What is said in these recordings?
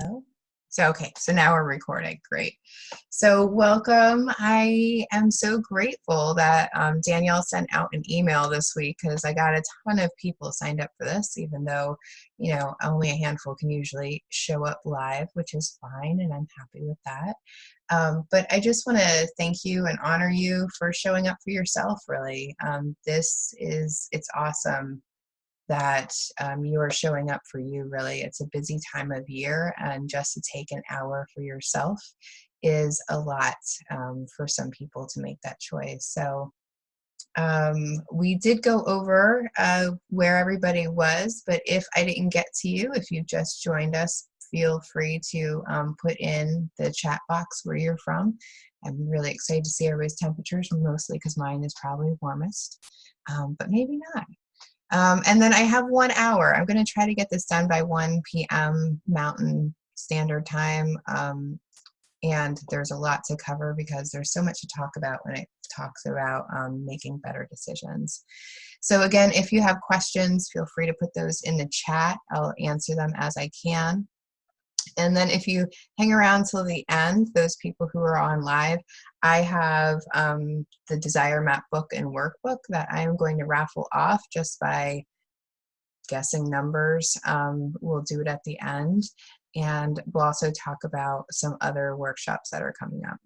Hello. So now we're recording. Great. So welcome. I am so grateful that Danielle sent out an email this week because I got a ton of people signed up for this, even though, only a handful can usually show up live, which is fine, and I'm happy with that. But I just want to thank you and honor you for showing up for yourself, really. It's awesome that you are showing up for you, really. It's a busy time of year, and just to take an hour for yourself is a lot for some people to make that choice. So we did go over where everybody was, but if I didn't get to you, if you just joined us, feel free to put in the chat box where you're from. I'm really excited to see everybody's temperatures, mostly because mine is probably warmest, but maybe not. And then I have 1 hour. I'm going to try to get this done by 1 p.m. Mountain Standard Time. And there's a lot to cover because there's so much to talk about when it talks about making better decisions. So again, if you have questions, feel free to put those in the chat. I'll answer them as I can. And then if you hang around till the end, those people who are on live, I have the Desire Map book and workbook that I am going to raffle off just by guessing numbers. We'll do it at the end. And we'll also talk about some other workshops that are coming up.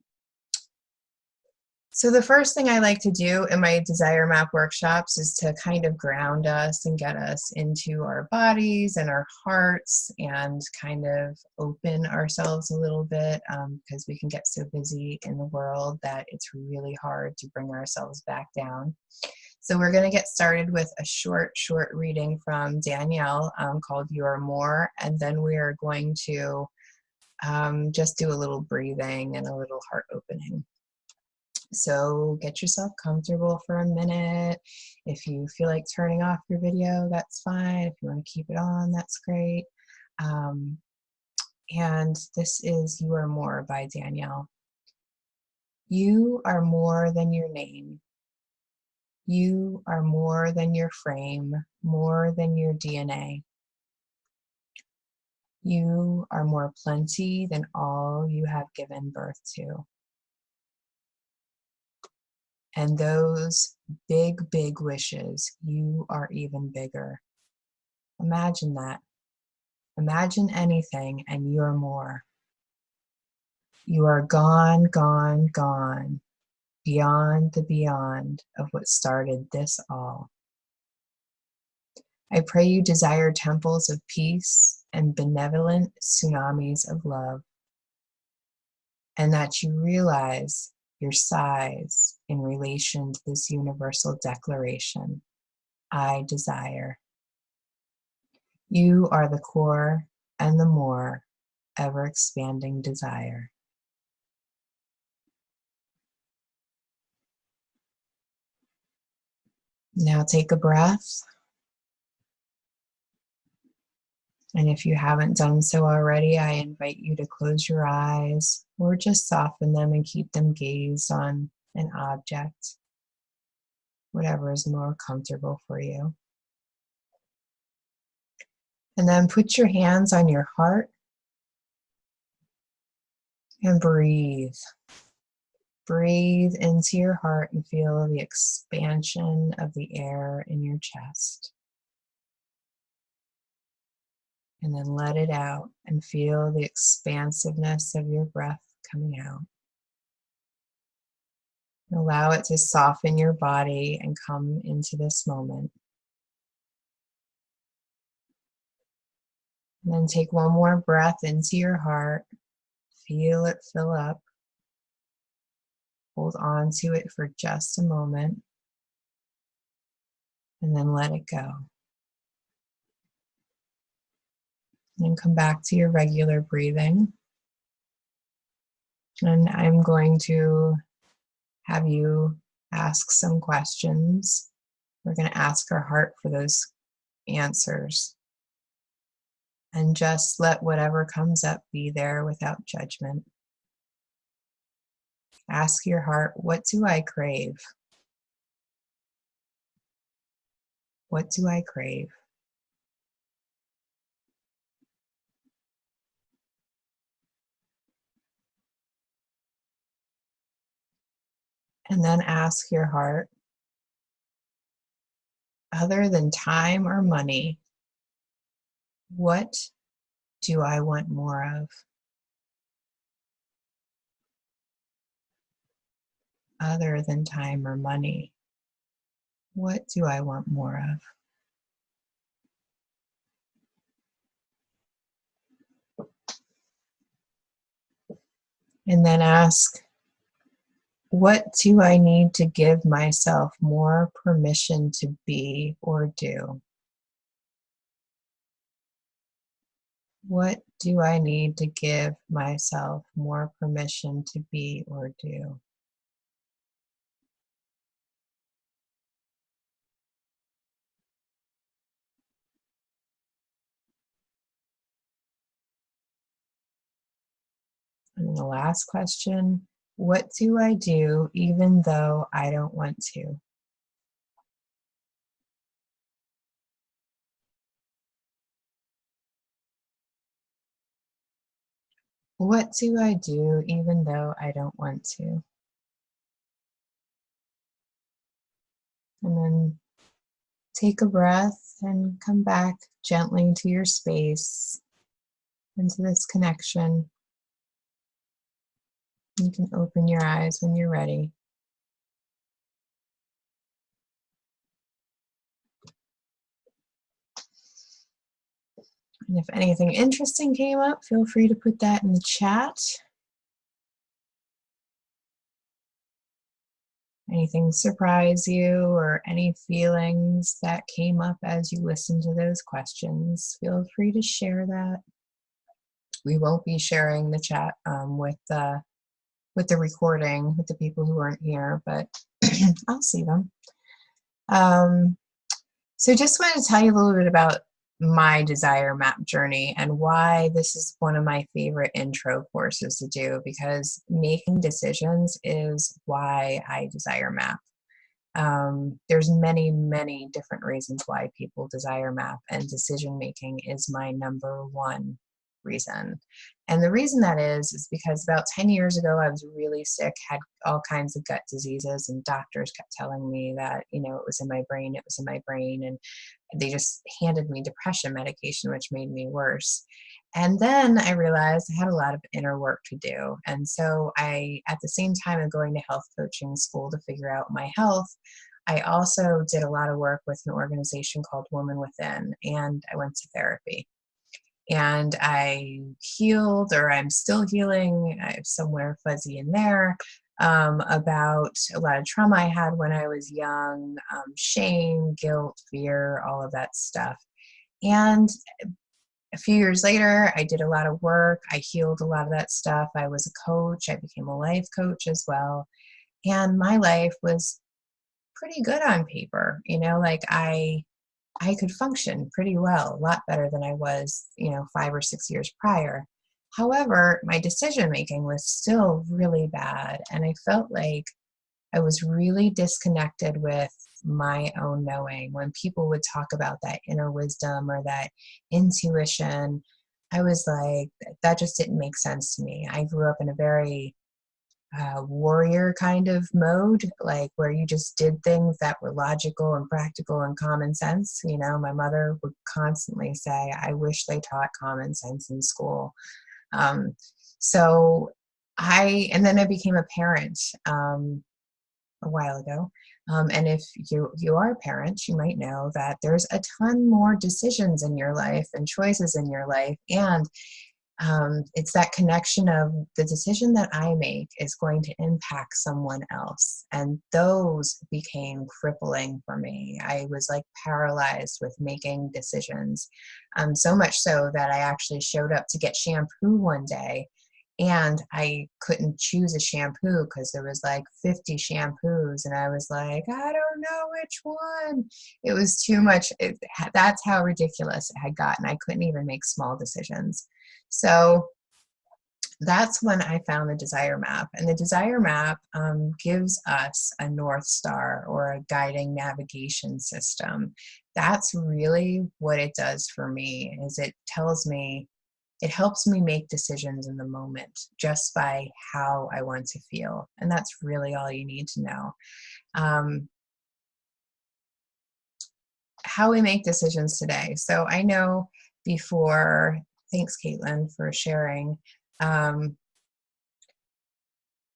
So the first thing I like to do in my Desire Map workshops is to kind of ground us and get us into our bodies and our hearts and kind of open ourselves a little bit because we can get so busy in the world that it's really hard to bring ourselves back down. So we're going to get started with a short reading from Danielle called You Are More, and then we are going to just do a little breathing and a little heart opening. So get yourself comfortable for a minute. If you feel like turning off your video, that's fine. If you want to keep it on, that's great. And this is You Are More by Danielle. You are more than your name. You are more than your frame, more than your DNA. You are more plenty than all you have given birth to. And those big wishes, you are even bigger. Imagine that. Imagine anything and you're more. You are gone, beyond the beyond of what started this all. I pray you desire temples of peace and benevolent tsunamis of love, and that you realize your size in relation to this universal declaration. I desire. You are the core and the more ever-expanding desire. Now take a breath. And if you haven't done so already, I invite you to close your eyes or just soften them and keep them gazed on an object, whatever is more comfortable for you. And then put your hands on your heart and breathe. Breathe into your heart and feel the expansion of the air in your chest. And then let it out and feel the expansiveness of your breath coming out. Allow it to soften your body and come into this moment. And then take one more breath into your heart. Feel it fill up. Hold on to it for just a moment. And then let it go. And come back to your regular breathing. And I'm going to have you ask some questions. We're going to ask our heart for those answers. And just let whatever comes up be there without judgment. Ask your heart, what do I crave? What do I crave? And then ask your heart, other than time or money, what do I want more of? Other than time or money, what do I want more of? And then ask, what do I need to give myself more permission to be or do? What do I need to give myself more permission to be or do? And then the last question, what do I do even though I don't want to? What do I do even though I don't want to? And then take a breath and come back gently to your space, into this connection. You can open your eyes when you're ready. And if anything interesting came up, feel free to put that in the chat. Anything surprise you or any feelings that came up as you listened to those questions, feel free to share that. We won't be sharing the chat with the recording with the people who aren't here, but I'll see them. So just wanted to tell you a little bit about my desire map journey and why this is one of my favorite intro courses to do, because making decisions is why I desire map. There's many different reasons why people desire map, and decision making is my number one reason. And the reason that is because about 10 years ago, I was really sick, had all kinds of gut diseases, and doctors kept telling me that, it was in my brain, it was in my brain. And they just handed me depression medication, which made me worse. And then I realized I had a lot of inner work to do. And so at the same time of going to health coaching school to figure out my health, I also did a lot of work with an organization called Woman Within, and I went to therapy. And I healed, or I'm still healing, I have somewhere fuzzy in there, about a lot of trauma I had when I was young, shame, guilt, fear, all of that stuff. And a few years later, I did a lot of work. I healed a lot of that stuff. I was a coach. I became a life coach as well. And my life was pretty good on paper. Like I could function pretty well, a lot better than I was, 5 or 6 years prior. However, my decision making was still really bad. And I felt like I was really disconnected with my own knowing. When people would talk about that inner wisdom or that intuition, I was like, that just didn't make sense to me. I grew up in a very warrior kind of mode, like where you just did things that were logical and practical and common sense. My mother would constantly say, I wish they taught common sense in school. Um, so and then I became a parent a while ago. And if you are a parent, you might know that there's a ton more decisions in your life and choices in your life. And it's that connection of the decision that I make is going to impact someone else. And those became crippling for me. I was like paralyzed with making decisions. So much so that I actually showed up to get shampoo one day, and I couldn't choose a shampoo because there was like 50 shampoos. And I was like, I don't know which one. It was too much. That's how ridiculous it had gotten. I couldn't even make small decisions. So that's when I found the desire map. And the desire map gives us a North Star, or a guiding navigation system. That's really what it does for me, is it tells me it helps me make decisions in the moment just by how I want to feel. And that's really all you need to know. Um, how we make decisions today. So I know before, thanks, Caitlin, for sharing.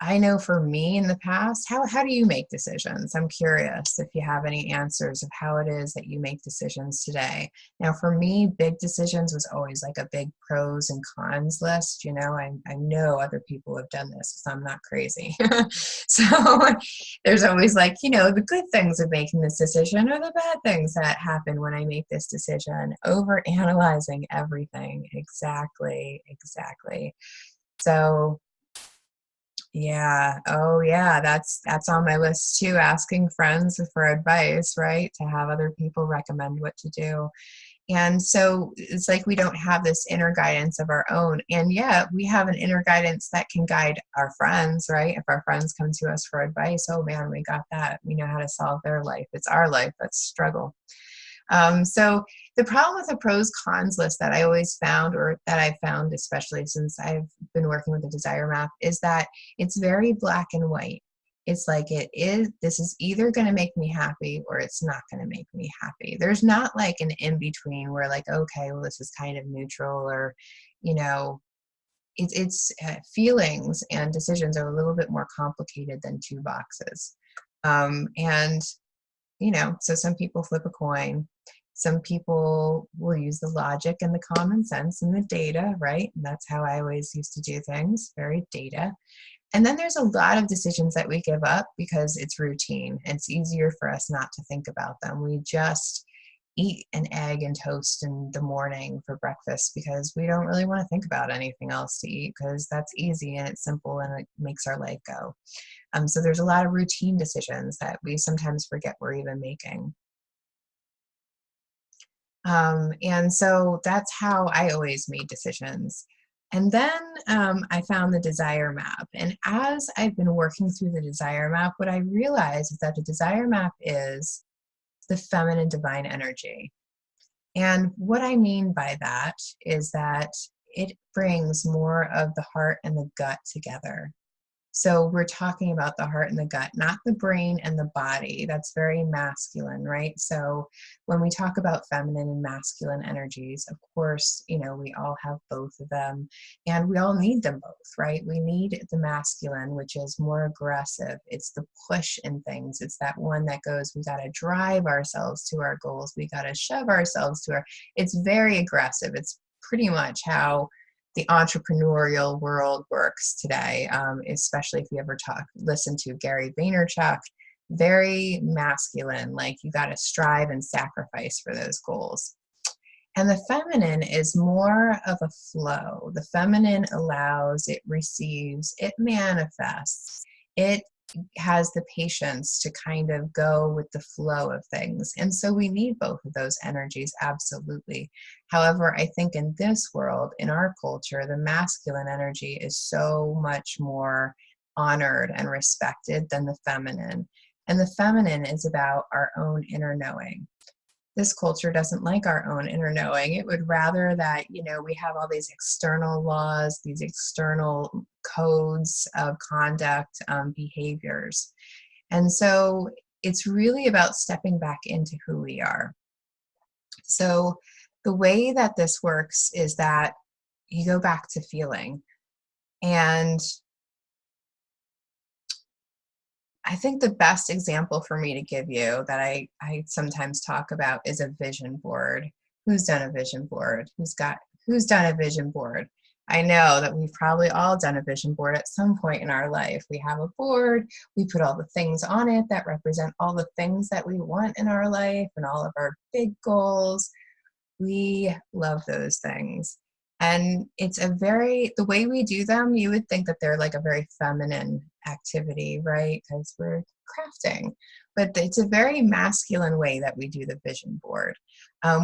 I know for me in the past, how do you make decisions? I'm curious if you have any answers of how it is that you make decisions today. Now, for me, big decisions was always like a big pros and cons list. You know, I know other people have done this, so I'm not crazy. So there's always like, you know, the good things of making this decision or the bad things that happen when I make this decision, over analyzing everything. Exactly, exactly. So yeah. Oh, yeah. That's on my list too. Asking friends for advice, right? To have other people recommend what to do. And so it's like we don't have this inner guidance of our own. And yet we have an inner guidance that can guide our friends, right? If our friends come to us for advice, oh man, we got that. We know how to solve their life. It's our life. That's struggle. So the problem with the pros cons list that I always found, or that I found especially since I've been working with the desire map, is that it's very black and white. It's like this is either going to make me happy or it's not going to make me happy. There's not like an in between where like, okay, well, this is kind of neutral, or, you know, it's feelings and decisions are a little bit more complicated than two boxes. And you know, so some people flip a coin. Some people will use the logic and the common sense and the data, right? And that's how I always used to do things, very data. And then there's a lot of decisions that we give up because it's routine. It's easier for us not to think about them. We just eat an egg and toast in the morning for breakfast because we don't really want to think about anything else to eat, because that's easy and it's simple and it makes our life go. So there's a lot of routine decisions that we sometimes forget we're even making. And so that's how I always made decisions. And then I found the desire map. And as I've been working through the desire map, what I realized is that the desire map is the feminine divine energy. And what I mean by that is that it brings more of the heart and the gut together. So we're talking about the heart and the gut, not the brain and the body. That's very masculine, right? So when we talk about feminine and masculine energies, of course, you know, we all have both of them and we all need them both, right? We need the masculine, which is more aggressive. It's the push in things. It's that one that goes, we got to drive ourselves to our goals. We got to shove ourselves to it's very aggressive. It's pretty much how the entrepreneurial world works today, especially if you ever listen to Gary Vaynerchuk. Very masculine, like you got to strive and sacrifice for those goals. And the feminine is more of a flow. The feminine allows, it receives, it manifests, it has the patience to kind of go with the flow of things. And so we need both of those energies, absolutely. However, I think in this world, in our culture, the masculine energy is so much more honored and respected than the feminine. And the feminine is about our own inner knowing. This culture doesn't like our own inner knowing. It would rather that, you know, we have all these external laws, these external codes of conduct, behaviors. And so it's really about stepping back into who we are. So the way that this works is that you go back to feeling. And I think the best example for me to give you that I sometimes talk about is a vision board. Who's done a vision board? Who's done a vision board? I know that we've probably all done a vision board at some point in our life. We have a board, we put all the things on it that represent all the things that we want in our life and all of our big goals. We love those things. And the way we do them, you would think that they're like a very feminine activity, right? Because we're crafting. But it's a very masculine way that we do the vision board.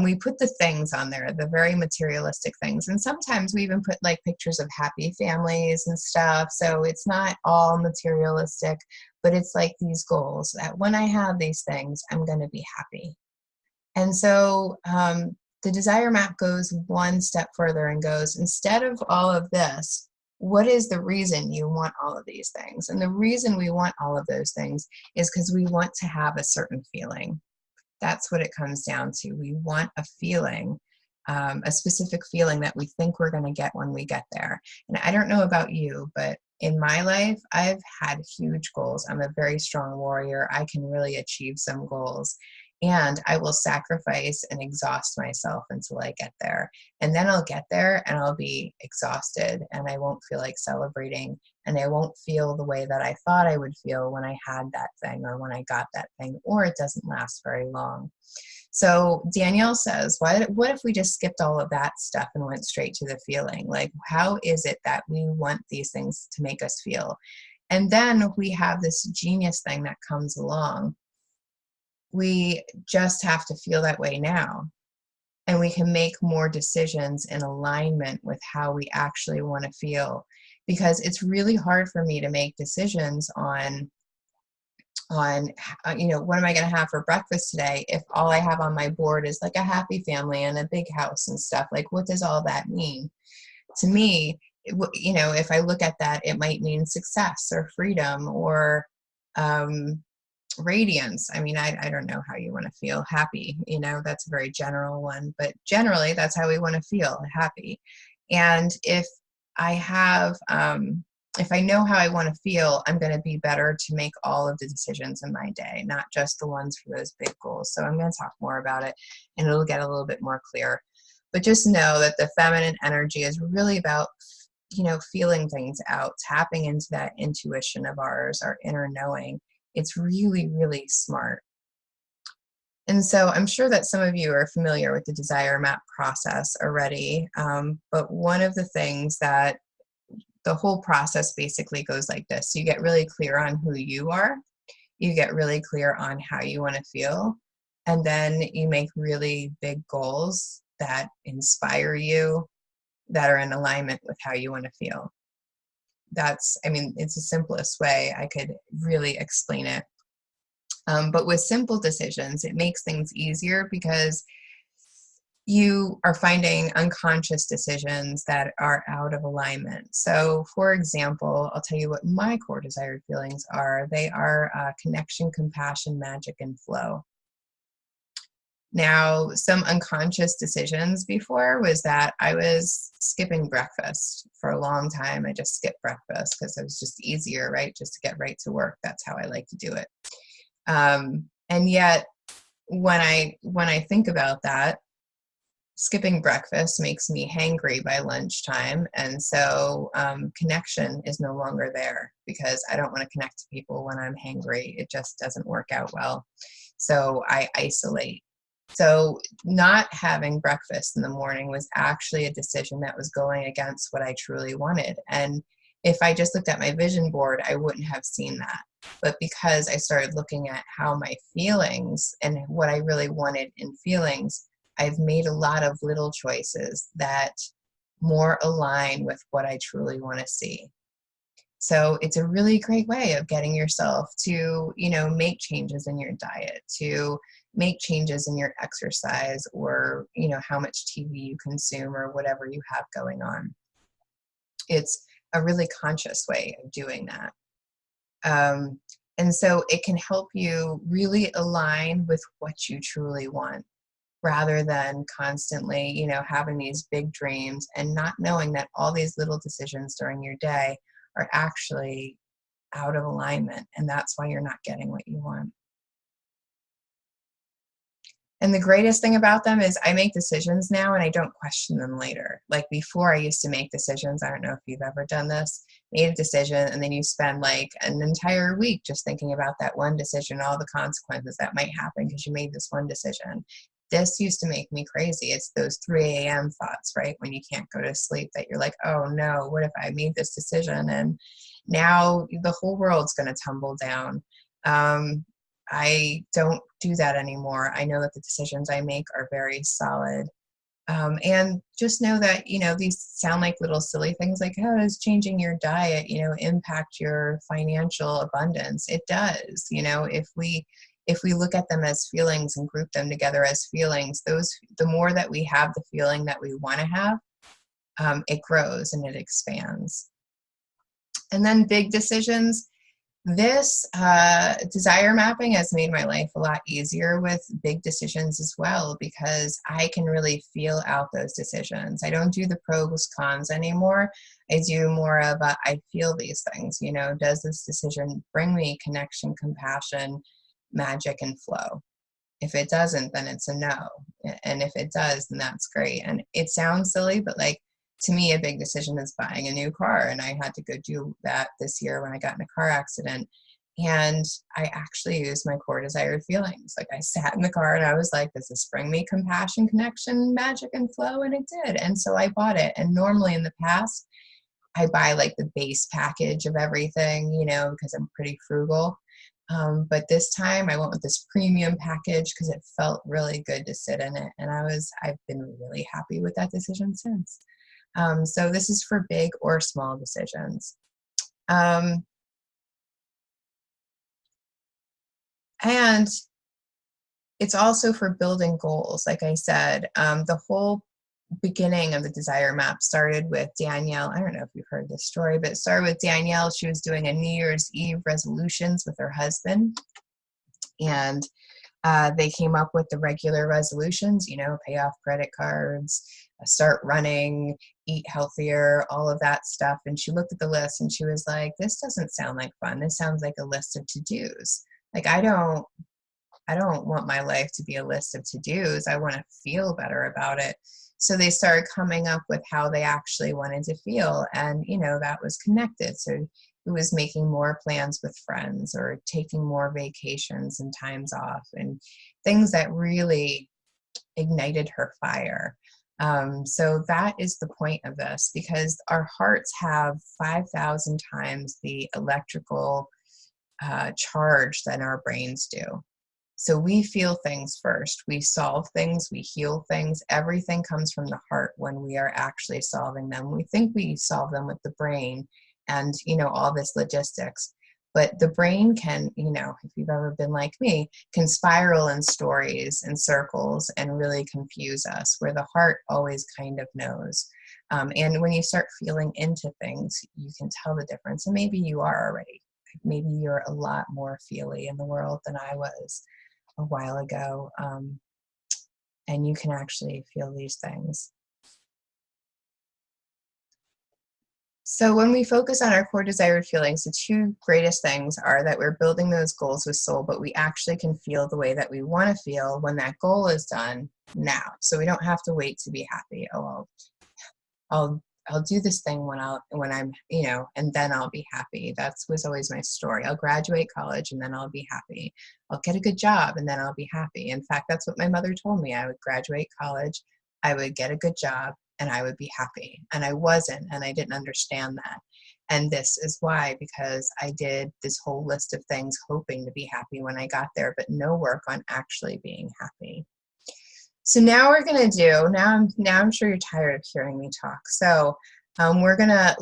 We put the things on there, the very materialistic things. And sometimes we even put like pictures of happy families and stuff. So it's not all materialistic, but it's like these goals that when I have these things, I'm going to be happy. And so the the desire map goes one step further and goes, instead of all of this, what is the reason you want all of these things? And the reason we want all of those things is because we want to have a certain feeling. That's what it comes down to. We want a feeling, a specific feeling that we think we're going to get when we get there. And I don't know about you, but in my life, I've had huge goals. I'm a very strong warrior. I can really achieve some goals. And I will sacrifice and exhaust myself until I get there. And then I'll get there and I'll be exhausted and I won't feel like celebrating and I won't feel the way that I thought I would feel when I had that thing or when I got that thing, or it doesn't last very long. So Danielle says, what if we just skipped all of that stuff and went straight to the feeling? Like, how is it that we want these things to make us feel? And then we have this genius thing that comes along. We just have to feel that way now. And we can make more decisions in alignment with how we actually want to feel. Because it's really hard for me to make decisions on what am I going to have for breakfast today if all I have on my board is like a happy family and a big house and stuff. Like, what does all that mean? To me, if I look at that, it might mean success or freedom or radiance. I mean, I don't know how you want to feel. Happy, that's a very general one, but generally that's how we want to feel, happy. And if I know how I want to feel, I'm going to be better to make all of the decisions in my day, not just the ones for those big goals. So I'm going to talk more about it and it'll get a little bit more clear. But just know that the feminine energy is really about, feeling things out, tapping into that intuition of ours, our inner knowing. It's really, really smart. And so I'm sure that some of you are familiar with the desire map process already. But one of the things that the whole process basically goes like this. You get really clear on who you are. You get really clear on how you want to feel. And then you make really big goals that inspire you, that are in alignment with how you want to feel. It's the simplest way I could really explain it. But with simple decisions, it makes things easier because you are finding unconscious decisions that are out of alignment. So, for example, I'll tell you what my core desired feelings are. They are connection, compassion, magic, and flow. Now, some unconscious decisions before was that I was skipping breakfast for a long time. I just skipped breakfast because it was just easier, right? Just to get right to work. That's how I like to do it. And yet, when I think about that, skipping breakfast makes me hangry by lunchtime. And so connection is no longer there because I don't want to connect to people when I'm hangry. It just doesn't work out well. So I isolate. So not having breakfast in the morning was actually a decision that was going against what I truly wanted. And if I just looked at my vision board, I wouldn't have seen that. But because I started looking at how my feelings and what I really wanted in feelings, I've made a lot of little choices that more align with what I truly want to see. So it's a really great way of getting yourself to, make changes in your diet, to make changes in your exercise or, how much TV you consume or whatever you have going on. It's a really conscious way of doing that. And so it can help you really align with what you truly want rather than constantly, having these big dreams and not knowing that all these little decisions during your day are actually out of alignment. And that's why you're not getting what you want. And the greatest thing about them is I make decisions now and I don't question them later. Like before, I used to make decisions. I don't know if you've ever done this, made a decision, and then you spend like an entire week just thinking about that one decision, all the consequences that might happen because you made this one decision. This used to make me crazy. It's those 3 a.m. thoughts, right? When you can't go to sleep that you're like, oh no, what if I made this decision? And now the whole world's going to tumble down. I don't do that anymore. I know that the decisions I make are very solid. And just know that, these sound like little silly things like, oh, is changing your diet, impact your financial abundance? It does. if we look at them as feelings and group them together as feelings, the more that we have the feeling that we want to have, it grows and it expands. And then big decisions. This desire mapping has made my life a lot easier with big decisions as well, because I can really feel out those decisions. I don't do the pros cons anymore. I do more of a, I feel these things. You know, does this decision bring me connection, compassion, magic, and flow? If it doesn't, then it's a no. And if it does, then that's great. And it sounds silly, but like, to me, a big decision is buying a new car. And I had to go do that this year when I got in a car accident. And I actually used my core desired feelings. Like, I sat in the car and I was like, does this bring me compassion, connection, magic, and flow? And it did. And so I bought it. And normally in the past, I buy like the base package of everything, you know, because I'm pretty frugal. But this time I went with this premium package because it felt really good to sit in it. And I've been really happy with that decision since. So this is for big or small decisions. And it's also for building goals. Like I said, the whole beginning of the desire map started with Danielle. I don't know if you've heard this story, but it started with Danielle. She was doing a New Year's Eve resolutions with her husband. And they came up with the regular resolutions, you know, pay off credit cards, start running, eat healthier, all of that stuff. And she looked at the list and she was like, this doesn't sound like fun. This sounds like a list of to-dos. Like, I don't want my life to be a list of to-dos. I want to feel better about it. So they started coming up with how they actually wanted to feel. And, you know, that was connected. So it was making more plans with friends or taking more vacations and times off and things that really ignited her fire. So that is the point of this, because our hearts have 5,000 times the electrical charge than our brains do. So we feel things first. We solve things, we heal things. Everything comes from the heart when we are actually solving them. We think we solve them with the brain and, you know, all this logistics. But the brain can, you know, if you've ever been like me, can spiral in stories and circles and really confuse us, where the heart always kind of knows. And when you start feeling into things, you can tell the difference. And maybe you are already. Maybe you're a lot more feely in the world than I was a while ago, and you can actually feel these things. So when we focus on our core desired feelings, the two greatest things are that we're building those goals with soul, but we actually can feel the way that we want to feel when that goal is done now. So we don't have to wait to be happy. Oh, I'll do this thing when I'm, you know, and then I'll be happy. That was always my story. I'll graduate college and then I'll be happy. I'll get a good job and then I'll be happy. In fact, that's what my mother told me. I would graduate college, I would get a good job, and I would be happy. And I wasn't, and I didn't understand that. And this is why, because I did this whole list of things hoping to be happy when I got there, but no work on actually being happy. So now we're going to do, now I'm sure you're tired of hearing me talk. So we're gonna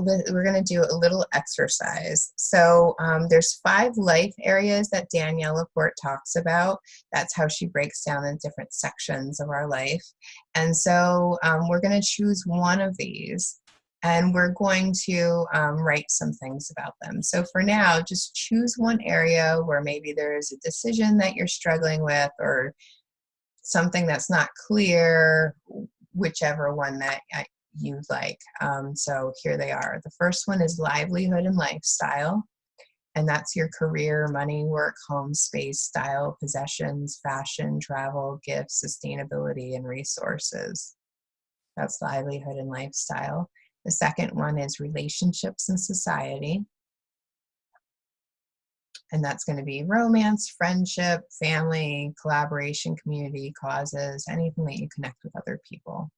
do a little exercise. So there's 5 life areas that Danielle LaPorte talks about. That's how she breaks down the different sections of our life. And so we're gonna choose one of these, and we're going to write some things about them. So for now, just choose one area where maybe there's a decision that you're struggling with, or something that's not clear, whichever one that you like. So here they are. The first one is livelihood and lifestyle, and that's your career, money, work, home, space, style, possessions, fashion, travel, gifts, sustainability, and resources. That's livelihood and lifestyle. The second one is relationships and society. And that's going to be romance, friendship, family, collaboration, community, causes, anything that you connect with other people.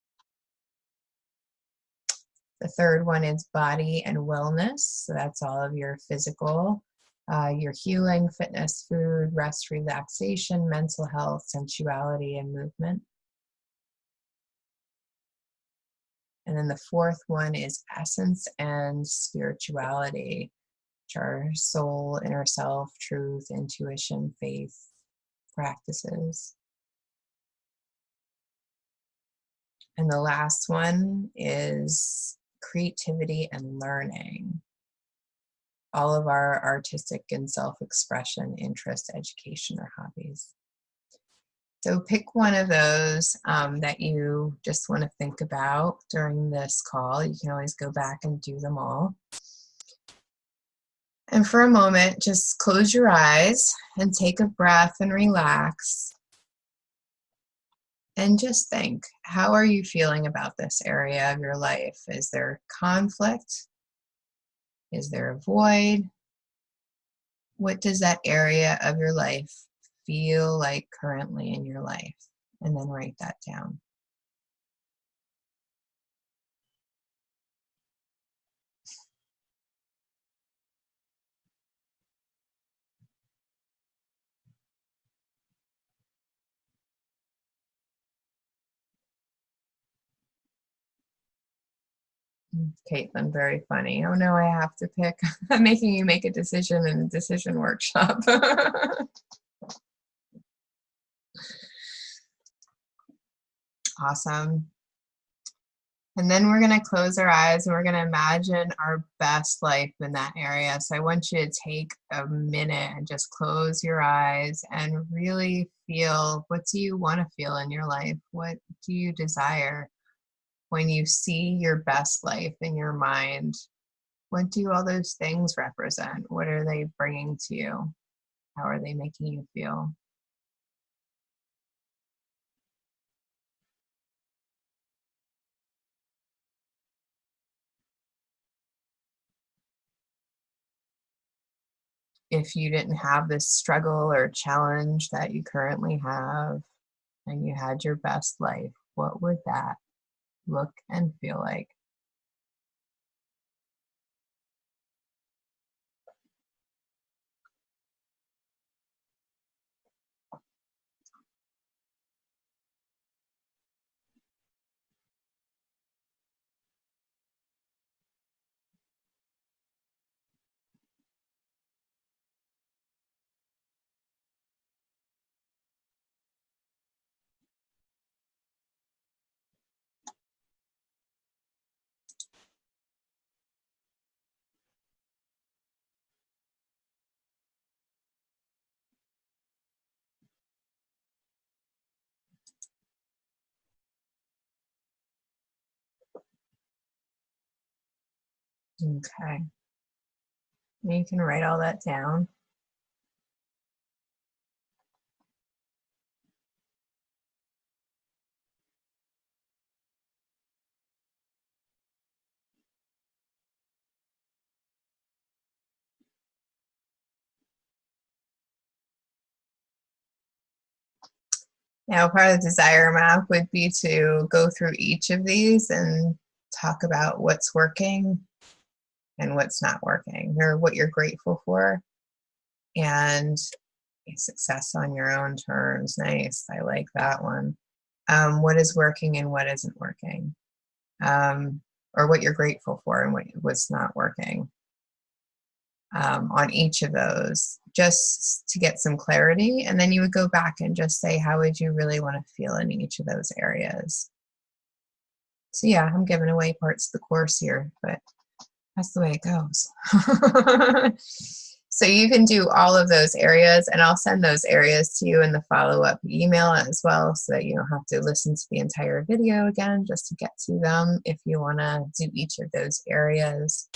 The third one is body and wellness. So that's all of your physical, your healing, fitness, food, rest, relaxation, mental health, sensuality, and movement. And then the fourth one is essence and spirituality, which are soul, inner self, truth, intuition, faith, practices. And the last one is creativity and learning. All of our artistic and self-expression, interest, education, or hobbies. So pick one of those that you just want to think about during this call. You can always go back and do them all. And for a moment, just close your eyes and take a breath and relax. And just think, how are you feeling about this area of your life? Is there conflict? Is there a void? What does that area of your life feel like currently in your life? And then write that down. Caitlin, very funny. Oh no, I have to pick. I'm making you make a decision in a decision workshop. Awesome. And then we're going to close our eyes and we're going to imagine our best life in that area. So I want you to take a minute and just close your eyes and really feel, what do you want to feel in your life? What do you desire? When you see your best life in your mind, what do all those things represent? What are they bringing to you? How are they making you feel? If you didn't have this struggle or challenge that you currently have and you had your best life, what would that look and feel like? Okay. You can write all that down. Now, part of the desire map would be to go through each of these and talk about what's working and what's not working, or what you're grateful for, and success on your own terms. Nice. I like that one. What is working and what isn't working, or what you're grateful for and what's not working, on each of those, just to get some clarity. And then you would go back and just say, how would you really want to feel in each of those areas? So yeah, I'm giving away parts of the course here, but that's the way it goes. So you can do all of those areas, and I'll send those areas to you in the follow-up email as well, so that you don't have to listen to the entire video again just to get to them if you want to do each of those areas.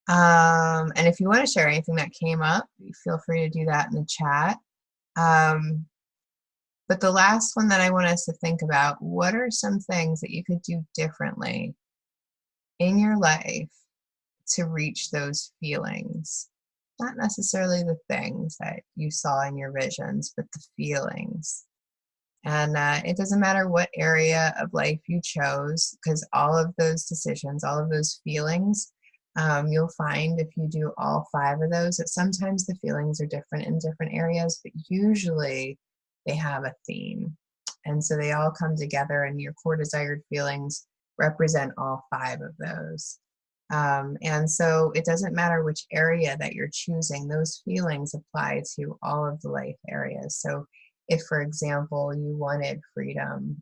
And if you want to share anything that came up, feel free to do that in the chat. But the last one that I want us to think about, what are some things that you could do differently in your life to reach those feelings? Not necessarily the things that you saw in your visions, but the feelings. And it doesn't matter what area of life you chose, because all of those decisions, all of those feelings, you'll find if you do all 5 of those, that sometimes the feelings are different in different areas, but usually they have a theme. And so they all come together, and your core desired feelings represent all 5 of those. And so it doesn't matter which area that you're choosing, those feelings apply to all of the life areas. So if, for example, you wanted freedom,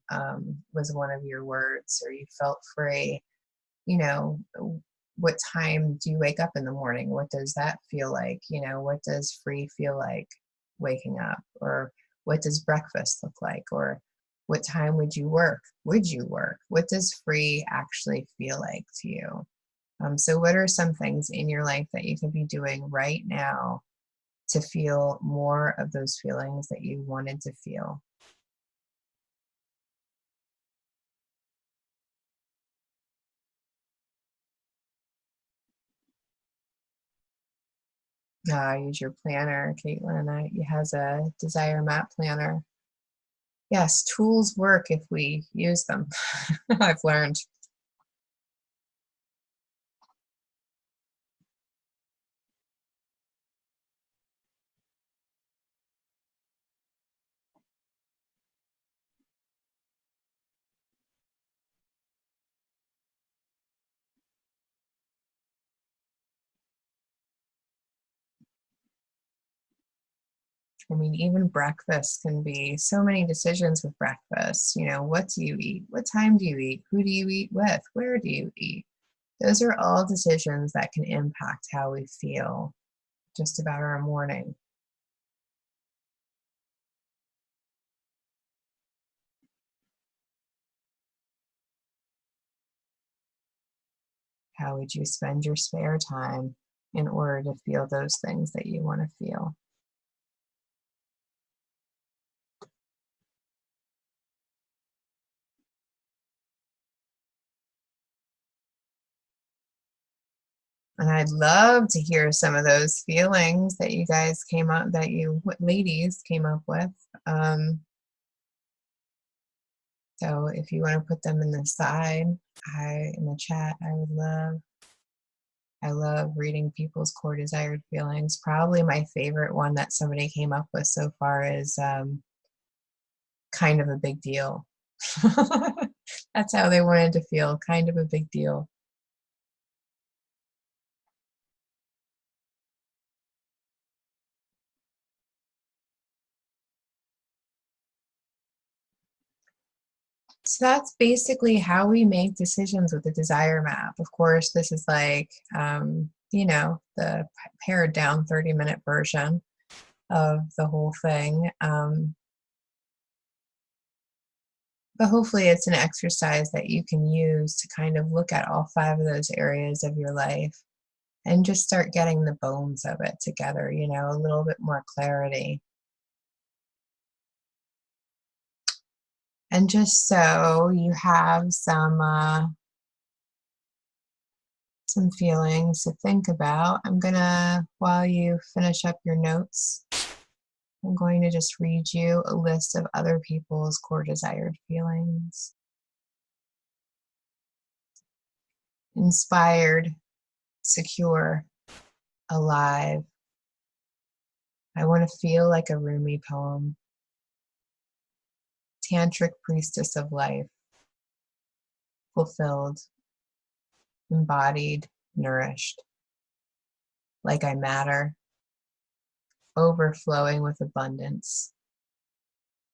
was one of your words, or you felt free, you know, what time do you wake up in the morning? What does that feel like? What does free feel like waking up? Or what does breakfast look like? Or what time would you work? Would you work? What does free actually feel like to you? So what are some things in your life that you could be doing right now to feel more of those feelings that you wanted to feel? Use your planner. Caitlin has a desire map planner. Yes, tools work if we use them. I've learned. I mean, even breakfast can be so many decisions with breakfast. What do you eat? What time do you eat? Who do you eat with? Where do you eat? Those are all decisions that can impact how we feel just about our morning. How would you spend your spare time in order to feel those things that you want to feel? And I'd love to hear some of those feelings that you guys came up, that you ladies came up with. So if you want to put them in the side, in the chat, I love reading people's core desired feelings. Probably my favorite one that somebody came up with so far is kind of a big deal. That's how they wanted to feel, kind of a big deal. So that's basically how we make decisions with the desire map. Of course, this is like, the pared down 30-minute version of the whole thing. But hopefully it's an exercise that you can use to kind of look at all 5 of those areas of your life and just start getting the bones of it together, a little bit more clarity. And just so you have some feelings to think about, I'm gonna, while you finish up your notes, I'm going to just read you a list of other people's core desired feelings. Inspired, secure, alive. I want to feel like a Rumi poem. Tantric priestess of life. Fulfilled, embodied, nourished. Like I matter. Overflowing with abundance.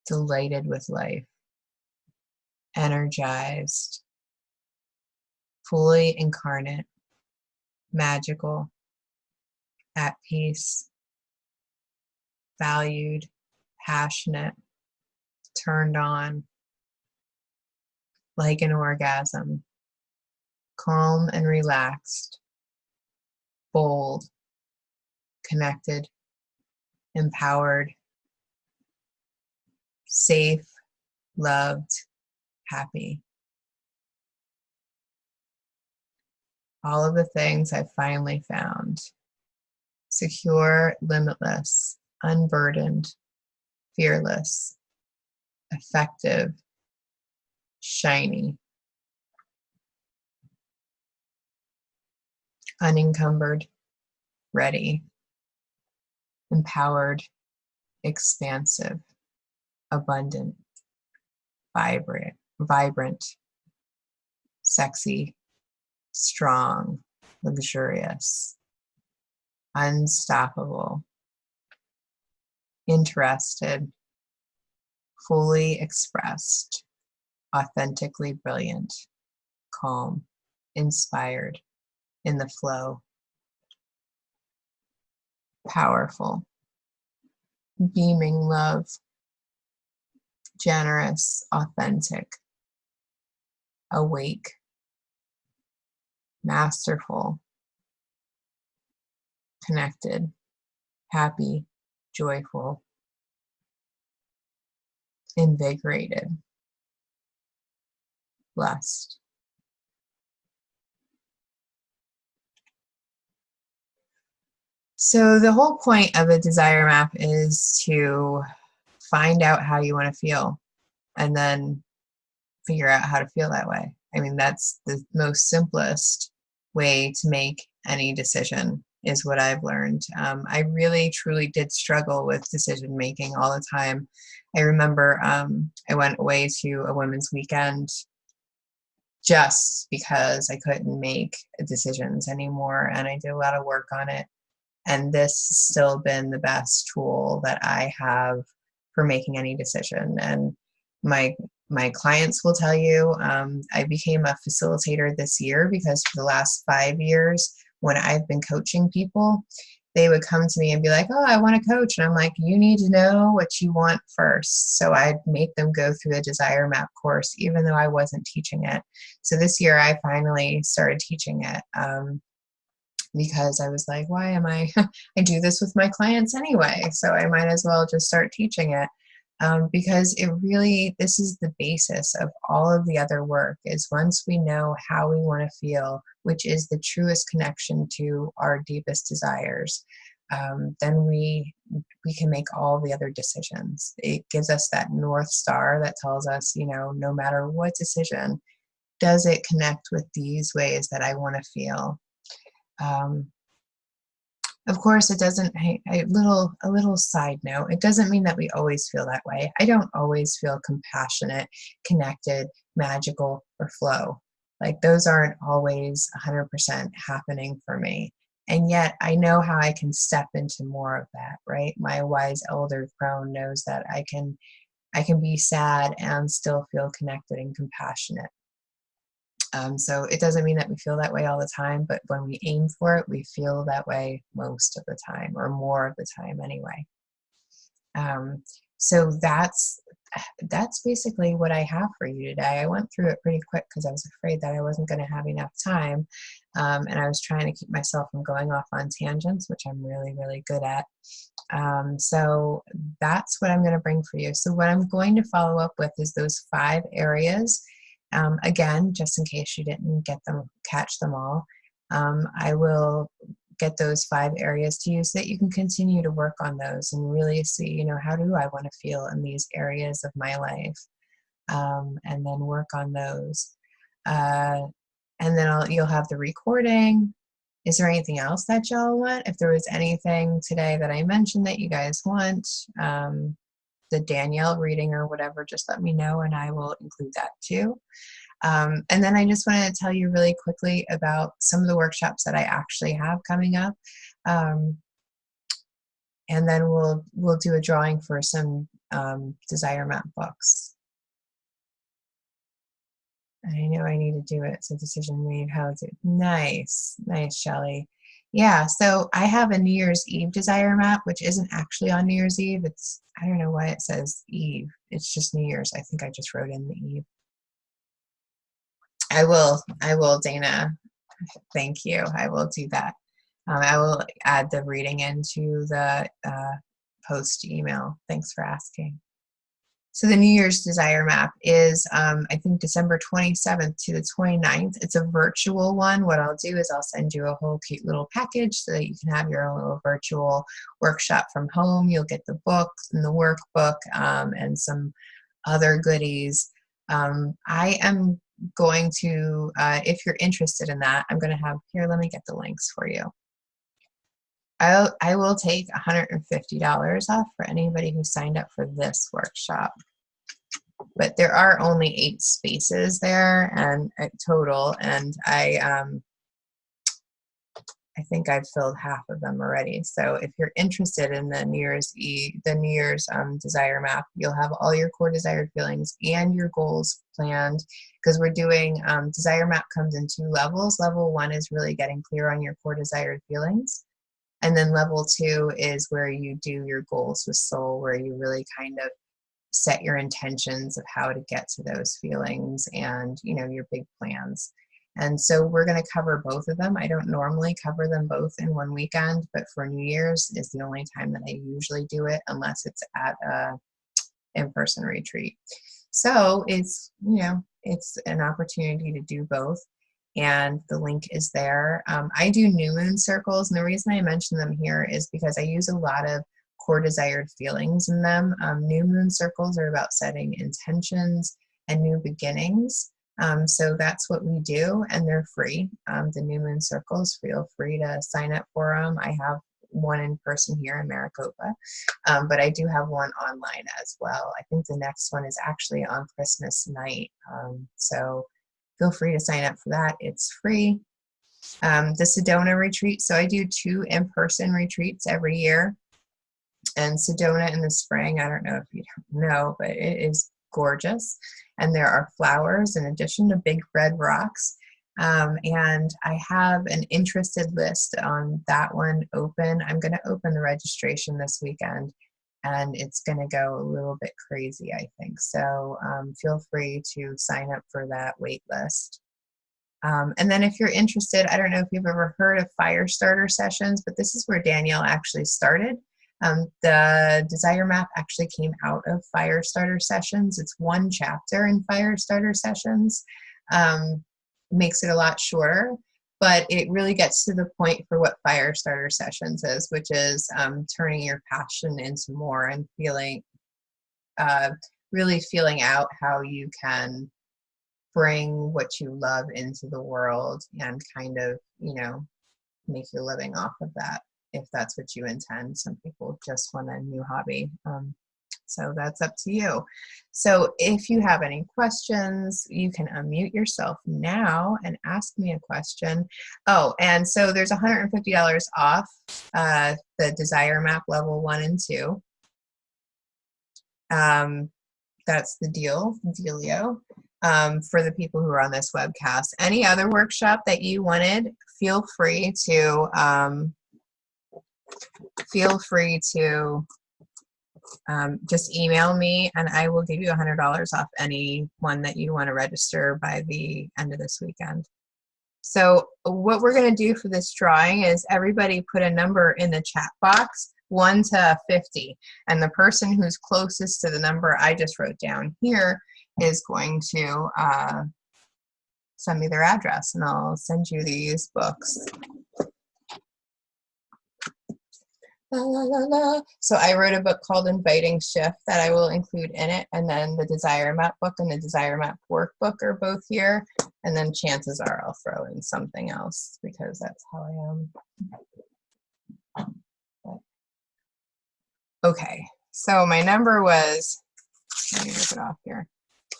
Delighted with life. Energized. Fully incarnate. Magical. At peace. Valued. Passionate. Turned on. Like an orgasm. Calm and relaxed. Bold. Connected. Empowered. Safe. Loved. Happy. All of the things I finally found. Secure, limitless, unburdened, fearless, effective, shiny, unencumbered, ready, empowered, expansive, abundant, vibrant, sexy, strong, luxurious, unstoppable, interested, fully expressed, authentically brilliant, calm, inspired, in the flow, powerful, beaming love, generous, authentic, awake, masterful, connected, happy, joyful, invigorated, blessed. So the whole point of a desire map is to find out how you want to feel and then figure out how to feel that way. I mean, that's the most simplest way to make any decision, is what I've learned. I really, truly did struggle with decision making all the time. I remember I went away to a women's weekend just because I couldn't make decisions anymore, and I did a lot of work on it. And this has still been the best tool that I have for making any decision. And my clients will tell you, I became a facilitator this year because for the last 5 years, when I've been coaching people, they would come to me and be like, oh, I want to coach. And I'm like, you need to know what you want first. So I'd make them go through a desire map course, even though I wasn't teaching it. So this year I finally started teaching it. Because I was like, why am I do this with my clients anyway, so I might as well just start teaching it. Because it really, this is the basis of all of the other work, is once we know how we want to feel, which is the truest connection to our deepest desires, then we can make all the other decisions. It gives us that North Star that tells us, no matter what decision, does it connect with these ways that I want to feel? Of course, it doesn't, a little side note, it doesn't mean that we always feel that way. I don't always feel compassionate, connected, magical, or flow. Like, those aren't always 100% happening for me. And yet I know how I can step into more of that, right? My wise elder crone knows that I can be sad and still feel connected and compassionate. So it doesn't mean that we feel that way all the time, but when we aim for it, we feel that way most of the time, or more of the time anyway. So that's basically what I have for you today. I went through it pretty quick because I was afraid that I wasn't going to have enough time, and I was trying to keep myself from going off on tangents, which I'm really, really good at. So that's what I'm going to bring for you. So what I'm going to follow up with is those 5 areas. Again, just in case you didn't catch them all, I will get those 5 areas to you so that you can continue to work on those and really see, how do I want to feel in these areas of my life, and then work on those. And then you'll have the recording. Is there anything else that y'all want? If there was anything today that I mentioned that you guys want, the Danielle reading or whatever, just let me know and I will include that too. And then I just wanted to tell you really quickly about some of the workshops that I actually have coming up. And then we'll do a drawing for some Desire Map books. I know I need to do it. So decision made. How is it? Nice, Shelley. Yeah, so I have a New Year's Eve desire map, which isn't actually on New Year's Eve. I don't know why it says Eve. It's just New Year's. I think I just wrote in the Eve. I will, Dana. Thank you. I will do that. I will add the reading into the post email. Thanks for asking. So the New Year's Desire Map is, I think, December 27th to the 29th. It's a virtual one. What I'll do is I'll send you a whole cute little package so that you can have your own little virtual workshop from home. You'll get the book and the workbook, and some other goodies. I am going to, if you're interested in that, I'm going to have, here, let me get the links for you. I will take $150 off for anybody who signed up for this workshop. But there are only 8 spaces there and total, and I think I've filled half of them already. So if you're interested in the New Year's desire map, you'll have all your core desired feelings and your goals planned, because we're doing desire map comes in 2 levels. Level 1 is really getting clear on your core desired feelings. And then level 2 is where you do your goals with soul, where you really kind of set your intentions of how to get to those feelings and, you know, your big plans. And so we're going to cover both of them. I don't normally cover them both in one weekend, but for New Year's is the only time that I usually do it, unless it's at a in-person retreat. So it's, you know, it's an opportunity to do both. And the link is there. I do new moon circles, and the reason I mention them here is because I use a lot of core desired feelings in them. New moon circles are about setting intentions and new beginnings. So that's what we do, and they're free. The new moon circles, feel free to sign up for them. I have one in person here in Maricopa, but I do have one online as well. I think the next one is actually on Christmas night. So feel free to sign up for that. It's free. The Sedona retreat. So I do 2 in-person retreats every year. And Sedona in the spring, I don't know if you know, but it is gorgeous. And there are flowers in addition to big red rocks. And I have an interested list on that one open. I'm going to open the registration this weekend, and it's going to go a little bit crazy, I think. So feel free to sign up for that wait list. And then if you're interested, I don't know if you've ever heard of fire starter sessions, but this is where Danielle actually started. The desire map actually came out of fire starter sessions. It's 1 chapter in fire starter sessions. Makes it a lot shorter, but it really gets to the point for what fire starter sessions is, which is turning your passion into more and feeling, really feeling out how you can bring what you love into the world and kind of, you know, make your living off of that, if that's what you intend. Some people just want a new hobby. So that's up to you. So if you have any questions, you can unmute yourself now and ask me a question. Oh, and so there's $150 off the desire map level 1 and 2. That's the dealio. For the people who are on this webcast. Any other workshop that you wanted, feel free to just email me, and I will give you $100 off any one that you want to register by the end of this weekend. So what we're going to do for this drawing is everybody put a number in the chat box, 1 to 50, and the person who's closest to the number I just wrote down here is going to send me their address, and I'll send you these books. La, la, la, la. So I wrote a book called Inviting Shift that I will include in it, and then the Desire Map book and the Desire Map workbook are both here, and then chances are I'll throw in something else because that's how I am. Okay, so my number was, let me rip it off here,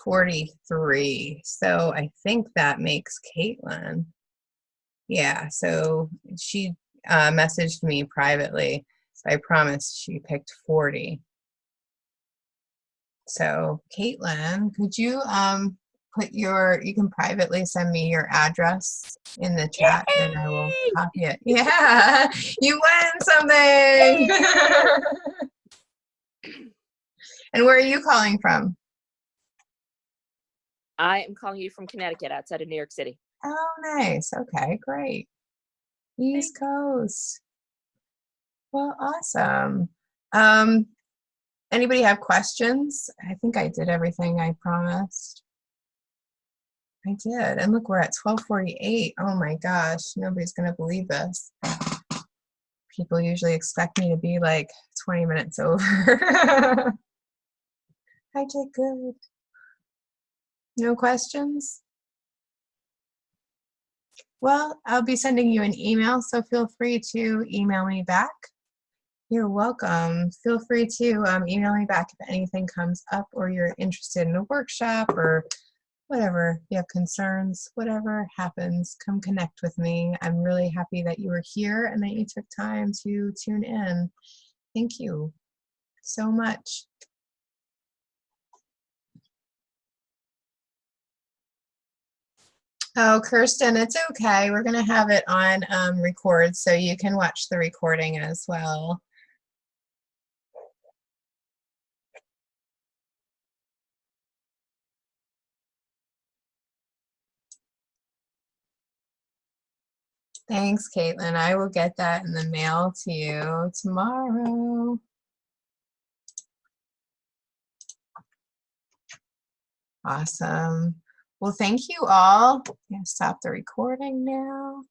43. So I think that makes Caitlin. Yeah, so she messaged me privately. So I promised she picked 40. So Caitlin, could you you can privately send me your address in the chat. Yay! And I will copy it. Yeah, you win something. And where are you calling from? I am calling you from Connecticut, outside of New York City. Oh, nice. Okay, great. East Coast. Well, awesome. Anybody have questions? I think I did everything I promised. I did. And look, we're at 12:48. Oh my gosh, nobody's going to believe this. People usually expect me to be like 20 minutes over. I did good. No questions? Well, I'll be sending you an email, so feel free to email me back. You're welcome. Feel free to email me back if anything comes up or you're interested in a workshop or whatever, if you have concerns, whatever happens, come connect with me. I'm really happy that you were here and that you took time to tune in. Thank you so much. Oh, Kirsten, it's okay. We're going to have it on record so you can watch the recording as well. Thanks, Caitlin. I will get that in the mail to you tomorrow. Awesome. Well, thank you all. I'm going to stop the recording now.